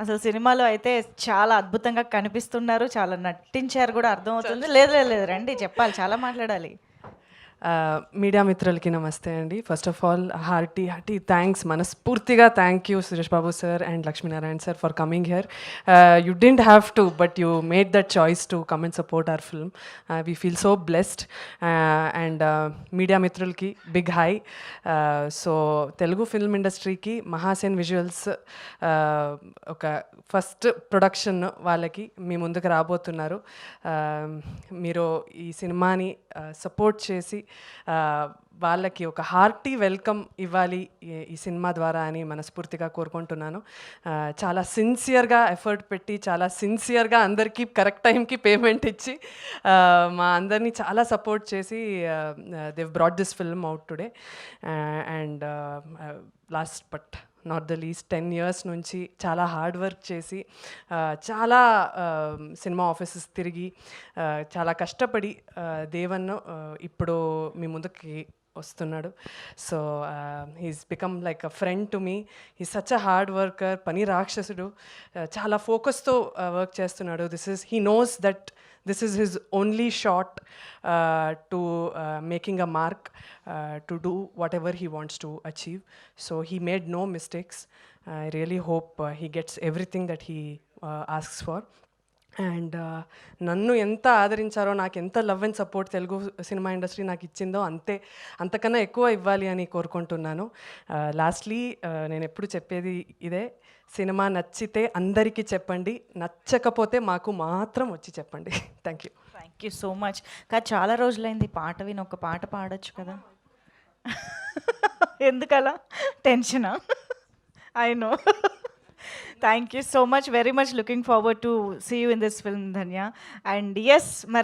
అసలు సినిమాలో అయితే చాలా అద్భుతంగా కనిపిస్తున్నారు. చాలా నటించారు గూడా అర్థమవుతుంది. లేదు, లేదు, లేదు. రండి చెప్పాలి. చాలా మాట్లాడాలి. మీడియా మిత్రులకి నమస్తే అండి. First of all hearty thanks, మనస్ఫూర్తిగా thank you Suresh Babu sir and Lakshminarayana sir for coming here. You didn't have to, but you made that choice to come and support our film. We feel so blessed. And media మిత్రులకి big hi. So Telugu film ఇండస్ట్రీకి Mahasen visuals ఒక first production వాళ్ళకి మీ ముందుకు రాబోతున్నారు. మీరు ఈ సినిమాని సపోర్ట్ చేసి వాళ్ళకి ఒక హార్టీ వెల్కమ్ ఇవ్వాలి ఈ సినిమా ద్వారా అని మనస్ఫూర్తిగా కోరుకుంటున్నాను. చాలా సిన్సియర్గా ఎఫర్ట్ పెట్టి చాలా సిన్సియర్గా అందరికీ కరెక్ట్ టైంకి పేమెంట్ ఇచ్చి మా అందరినీ చాలా సపోర్ట్ చేసి they've brought this film out today. And last but not the least 10 years నుంచి చాలా హార్డ్ వర్క్ చేసి చాలా సినిమా ఆఫీసెస్ తిరిగి చాలా కష్టపడి దేవన్ ఇప్పుడు మీ ముందుకి వస్తున్నాడు. So he's become like a friend to me. He's such a hard worker, పని రాక్షసుడు. చాలా ఫోకస్తో వర్క్ చేస్తున్నాడు. He knows that this is his only shot to making a mark, to do whatever he wants to achieve. So he made no mistakes. I really hope he gets everything that he asks for. And నన్ను ఎంత ఆదరించారో, నాకు ఎంత love and support Telugu cinema industry నాకు ఇచ్చిందో అంతకన్నా ఎక్కువ ఇవ్వాలి అని కోరుకుంటున్నాను. లాస్ట్లీ నేను ఎప్పుడు చెప్పేది ఇదే, సినిమా నచ్చితే అందరికీ చెప్పండి, నచ్చకపోతే మాకు మాత్రం వచ్చి చెప్పండి. Thank you. Thank you so much. కానీ చాలా రోజులైంది పాట విని, ఒక పాట పాడొచ్చు కదా. ఎందుకలా టెన్షనా? I know. Thank you so much. Very much looking forward to see you in this film, Dhanya. And yes, మరి